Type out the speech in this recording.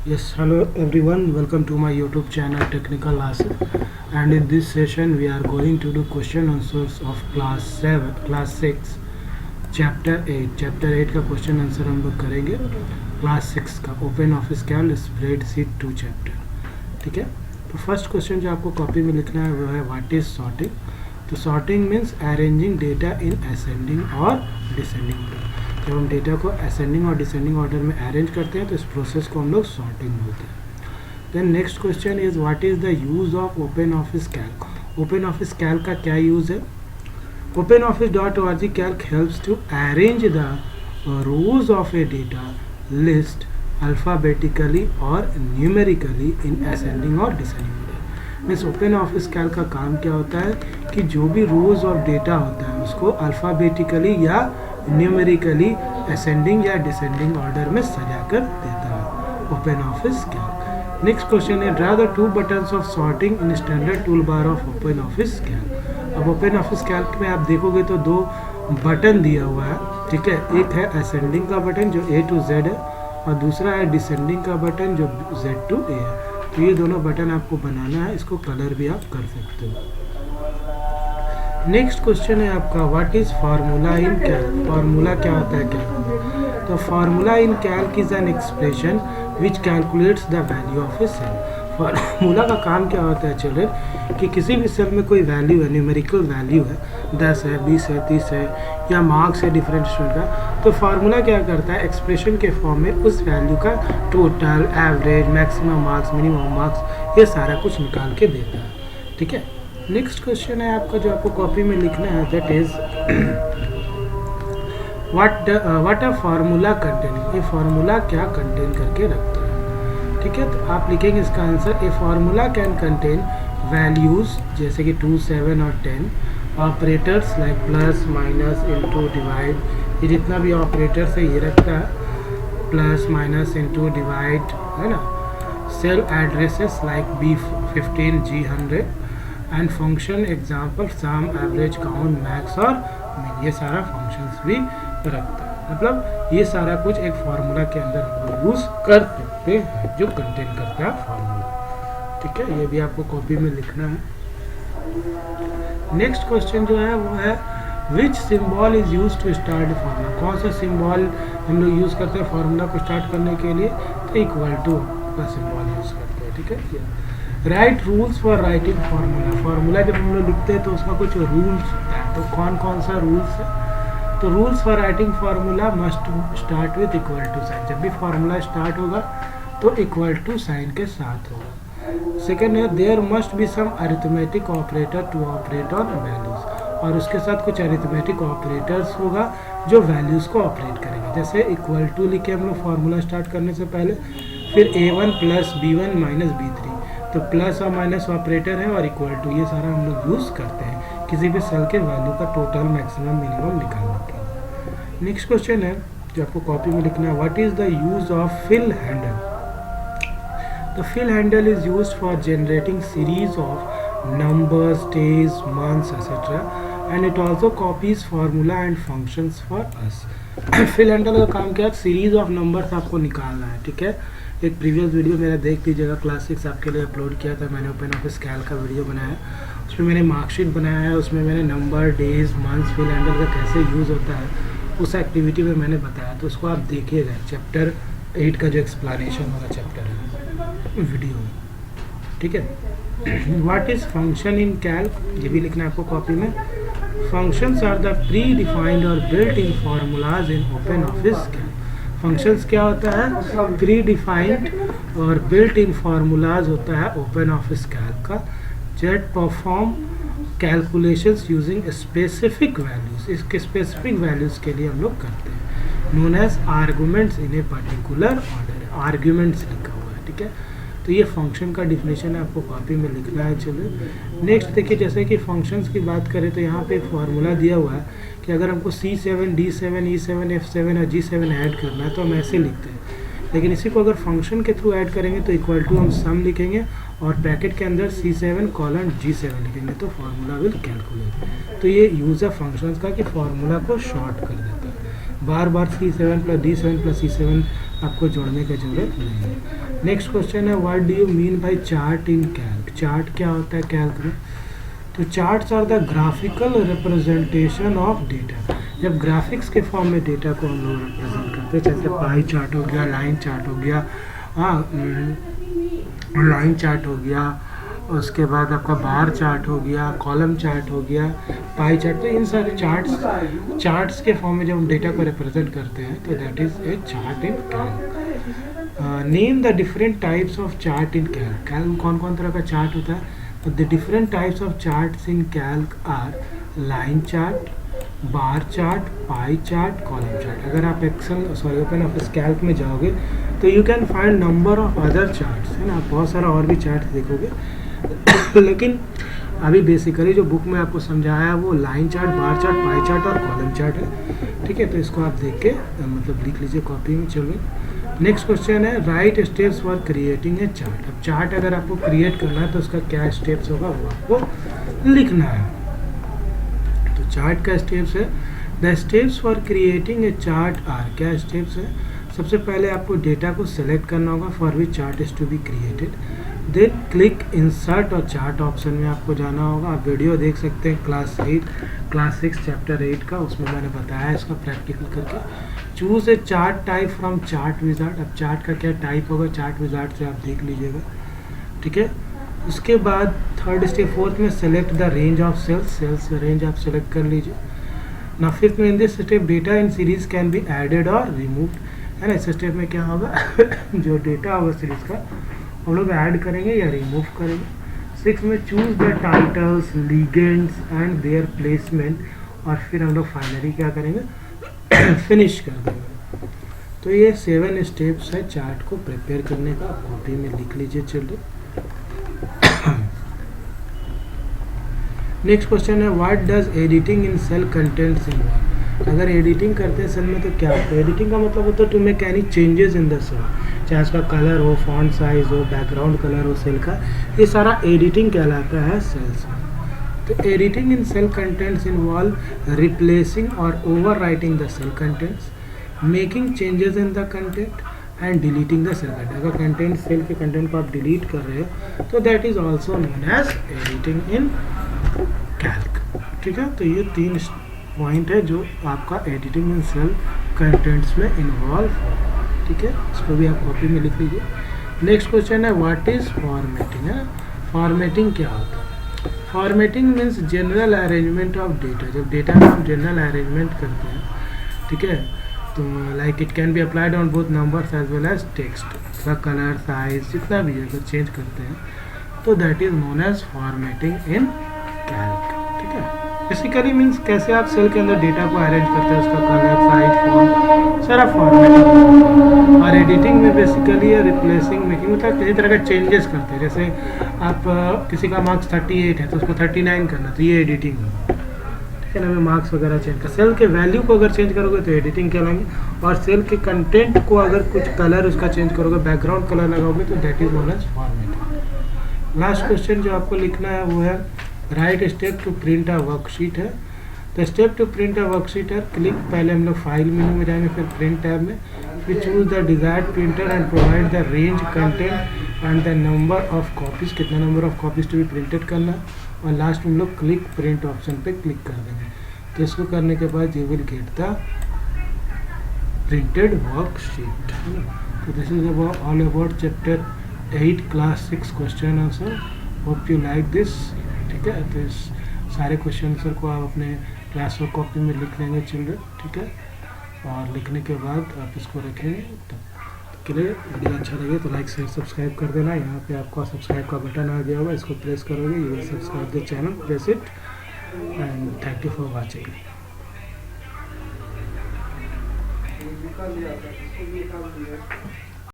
Yes, hello everyone. Welcome to my YouTube channel Technical Classes. And in this session, we are going to do question answers of class 6, chapter 8. Chapter 8 का question answer हम लोग करेंगे class 6 का open office कैल spreadsheet 2 chapter. ठीक है, तो first question जो आपको कॉपी में लिखना है वो है व्हाट इज सॉर्टिंग. तो सॉर्टिंग मीन्स अरेंजिंग डेटा इन असेंडिंग और डिसेंडिंग. जब हम डेटा को असेंडिंग और डिसेंडिंग ऑर्डर में अरेंज करते हैं तो इस प्रोसेस को हम लोग सॉर्टिंग बोलते हैं. Then next question is what is the use of open office calc. Open office Calc का क्या यूज़ है. Open office .org calc helps to arrange the rows of a data list alphabetically और numerically in ascending और descending order. Means open office Calc का काम क्या होता है कि जो भी रोज ऑफ डेटा होता है उसको अल्फ़ाबेटिकली या न्यूमेरिकली असेंडिंग या डिसेंडिंग ऑर्डर में सजा कर देता है open office Calc. Next question है draw the 2 buttons of sorting in standard tool bar of open office Calc. अब ओपन ऑफिस कैल्क में आप देखोगे तो 2 बटन दिया हुआ है. ठीक है, एक है असेंडिंग का बटन जो A to Z है और दूसरा है डिसेंडिंग का बटन जो Z to A है. तो ये दोनों बटन आपको बनाना है, इसको कलर भी आप कर सकते हो. नेक्स्ट क्वेश्चन है आपका what is formula in calc. Formula क्या होता है कैल्क. तो formula in calc is an expression which calculates the value of a cell. Formula का काम क्या होता है चिल्ड्रन कि किसी भी सेल में कोई वैल्यू है, न्यूमेरिकल वैल्यू है, 10 है, 20 है, 30 है या मार्क्स है डिफरेंट स्टूडेंट का. तो फार्मूला क्या करता है एक्सप्रेशन के फॉर्म में उस वैल्यू का total, average, maximum marks, minimum marks, ये सारा कुछ निकाल के देता है. ठीक है, नेक्स्ट क्वेश्चन है आपका जो आपको कॉपी में लिखना है that is what a formula contain. ये फार्मूला क्या कंटेन करके रखता है. ठीक है, तो आप लिखेंगे इसका answer A formula can contain values जैसे कि 2, 7 और 10, operators like plus, minus, into, divide. ये जितना भी ऑपरेटर्स है ये रखता है, प्लस, माइनस, इनटू, डिवाइड, है ना. Cell addresses like B15, G100 and function example sum, average, count, max और मिन. ये सारा फंक्शंस भी रखता है. मतलब ये सारा कुछ एक फार्मूला के अंदर हम लोग यूज कर सकते हैं जो कंटेन करता है फार्मूला. ठीक है, ये भी आपको कॉपी में लिखना है. नेक्स्ट क्वेश्चन जो है वो है which symbol is use to start the formula. कौन सा सिंबल हम लोग यूज करते हैं फार्मूला को स्टार्ट करने के लिए. तो इक्वल टू का सिंबल यूज करते हैं. ठीक है, right rules for writing formula. Formula जब हम लोग लिखते हैं तो उसका कुछ रूल्स होता है. तो कौन कौन सा रूल्स है. तो rules for writing formula must start with equal to sign. जब भी फार्मूला स्टार्ट होगा तो इक्वल टू साइन के साथ होगा. सेकेंड है there must be some arithmetic operator to operate on values. और उसके साथ कुछ अरिथमेटिक ऑपरेटर्स होगा जो वैल्यूज़ को ऑपरेट करेंगे. जैसे इक्वल टू लिखे हम लोग फार्मूला स्टार्ट करने से पहले, फिर A1 plus B1 minus B3. तो प्लस और माइनस ऑपरेटर है और इक्वल टू, ये सारा हम लोग यूज़ करते हैं किसी भी सेल के वैल्यू का टोटल, मैक्सिमम, मिनिमम निकालने के लिए. नेक्स्ट क्वेश्चन है जो आपको कॉपी में लिखना है what is the use of fill handle. The fill handle is used for generating series of numbers, days, months etcetera and it also copies formula and functions for us. Fill handle का काम क्या है, series of numbers आपको निकालना है. ठीक है, एक प्रीवियस वीडियो मेरा देख लीजिएगा, क्लास 6 आपके लिए अपलोड किया था मैंने. ओपन ऑफिस कैल्क का वीडियो बनाया, उसमें मैंने मार्कशीट बनाया है, उसमें मैंने number, days, months, fill handle का कैसे यूज़ होता है उस एक्टिविटी में मैंने बताया. तो उसको आप देखिएगा, चैप्टर 8 का जो एक्सप्लेनेशन वाला चैप्टर है वीडियो में. ठीक है, what is function in Calc, ये भी लिखना है आपको कॉपी में. Functions are the pre defined और built in formulas in open office Calc. Functions क्या होता है, प्री डिफाइंड और बिल्ट इन फार्मूलाज होता है ओपन ऑफिस कैल्क का. जेट perform calculations using specific values. इसके स्पेसिफिक वैल्यूज के लिए हम लोग करते हैं. Known as arguments in a particular order. Arguments लिखा हुआ है. ठीक है, तो ये फंक्शन का डिफिनेशन है, आपको कॉपी में लिखना है. चलिए नेक्स्ट देखिए, जैसे कि फंक्शंस की बात करें तो यहाँ पे एक फार्मूला दिया हुआ है कि अगर हमको C7, D7, E7, F7 और G7 ऐड करना है तो हम ऐसे लिखते हैं. लेकिन इसी को अगर फंक्शन के थ्रू ऐड करेंगे तो इक्वल टू हम सम लिखेंगे और ब्रैकेट के अंदर C7 कॉलन G7 लिखेंगे तो फार्मूला विल कैलकुलेट. तो ये यूज़ है फंक्शंस का कि फार्मूला को शॉर्ट कर देता है. बार बार C7 plus D7 plus C7 आपको जोड़ने की जरूरत नहीं है। नेक्स्ट क्वेश्चन है what do you mean by chart in calc. Chart क्या होता है कैल्क में? तो charts are the graphical representation of data. जब ग्राफिक्स के फॉर्म में डेटा को हम लोग रिप्रेजेंट करते हैं, जैसे पाई चार्ट हो गया, लाइन चार्ट हो गया, लाइन चार्ट हो गया, उसके बाद आपका बार चार्ट हो गया, कॉलम चार्ट हो गया, पाई चार्ट, तो इन सारे चार्ट्स के फॉर्म में जब हम डेटा को रिप्रेजेंट करते हैं तो that is a chart in calc. Name the different types of chart in calc. Calc में कौन कौन तरह का चार्ट होता है? तो the different types of charts in calc are line chart, bar chart, pie chart, column chart. अगर आप ओपन ऑफिस कैल्क में जाओगे तो you can find number of other charts, है ना, बहुत सारा और भी चार्ट देखोगे लेकिन अभी बेसिकली जो बुक में आपको समझाया है वो line chart, bar chart, pie chart और कॉलम चार्ट है। ठीक है, तो इसको आप देख के मतलब लिख लीजिए कॉपी में। चलिए नेक्स्ट क्वेश्चन है right steps for creating a chart. अब चार्ट अगर आपको क्रिएट करना है तो उसका क्या स्टेप्स होगा वो आपको लिखना है। तो चार्ट का स्टेप्स है, the steps for creating a chart are, क्या स्टेप्स है? सबसे पहले आपको डेटा को सेलेक्ट करना होगा for which chart is to be created. Then click insert और चार्ट ऑप्शन में आपको जाना होगा। आप वीडियो देख सकते हैं क्लास 6 चैप्टर 8 का, उसमें मैंने बताया इसका प्रैक्टिकल करके। Choose a chart type from chart wizard. अब चार्ट का क्या टाइप होगा चार्ट विजार्ड से आप देख लीजिएगा। ठीक है, उसके बाद थर्ड स्टेप, फोर्थ में select the range of cells range आप सेलेक्ट कर लीजिए। ना फिफ्थ में in this step data in series can be added और रिमूव्ड, है ना। इस स्टेप में क्या होगा जो डेटा होगा सीरीज का हम लोग ऐड करेंगे या रिमूव करेंगे। सिक्स में choose the titles, legends and their placement, और फिर हम लोग फाइनली क्या करेंगे फिनिश कर देंगे। तो ये 7 स्टेप्स है चार्ट को प्रिपेयर करने का, कॉपी में लिख लीजिए। चलिए नेक्स्ट क्वेश्चन है what does editing in cell contents involve. अगर एडिटिंग करते हैं सेल में तो क्या होता है? एडिटिंग का मतलब होता है to make any changes in the cell, चाहे उसका कलर हो, फॉन्ट साइज हो, बैकग्राउंड कलर हो सेल का, ये सारा एडिटिंग कहलाता है सेल्स में। तो editing in cell contents involve replacing और over writing the cell contents, making changes in the content and deleting the cell content. अगर कंटेंट सेल के कंटेंट को आप डिलीट कर रहे हो तो that is also known as editing in calc. ठीक है, तो ये 3 पॉइंट है जो आपका एडिटिंग इन सेल कंटेंट्स में इन्वॉल्व हो। ठीक है, इसको भी आप कॉपी में लिख लीजिए। नेक्स्ट क्वेश्चन है व्हाट इज फॉर्मेटिंग। है, फॉर्मेटिंग क्या होता है? Formatting means general arrangement of data. जब डेटा का हम जनरल अरेंजमेंट करते हैं, ठीक है, तो like it can be applied on both numbers as well as text. उसका कलर, साइज जितना भी है अगर चेंज करते हैं तो that is known as formatting in calc. ठीक है, बेसिकली मीन्स कैसे आप सेल के अंदर डेटा को अरेंज करते हैं, उसका कलर, साइज, फॉन्ट, सारा फॉर्मेटिंग। और एडिटिंग में बेसिकली है रिप्लेसिंग, मेकिंग, मतलब किसी तरह का चेंजेस करते हैं। जैसे आप किसी का मार्क्स 38 है तो उसको 39 करना, तो ये एडिटिंग है। ठीक है ना, मैं मार्क्स वगैरह चेंज कर, सेल के वैल्यू को अगर चेंज करोगे तो एडिटिंग कहलाएंगे। और सेल के कंटेंट को अगर कुछ कलर उसका चेंज करोगे, बैकग्राउंड कलर लगाओगे तो that is known as formatting. Last question जो आपको लिखना है वो है write step to print a worksheet है। तो step to print a worksheet है, क्लिक, पहले हम लोग फाइल मेनू में जाएंगे, फिर प्रिंट टैब में, फिर choose the desired printer and provide the range, content and the number of copies, कितना number of copies to be printed करना, और लास्ट में हम लोग क्लिक प्रिंट ऑप्शन पे क्लिक कर देंगे। तो इसको करने के बाद you will get the printed worksheet. तो this is all about chapter 8 class 6 question answer. Hope you like this. ठीक है, तो इस सारे क्वेश्चन आंसर को आप अपने क्लास वर्क कॉपी में लिख लेंगे चिल्ड्रन। ठीक है, और लिखने के बाद आप इसको रखेंगे। तो के लिए वीडियो अच्छा लगे तो लाइक शेयर सब्सक्राइब कर देना। यहाँ पे आपका सब्सक्राइब का बटन आ गया होगा, इसको प्रेस करोगे, you will subscribe the channel, press it, and thank you for watching.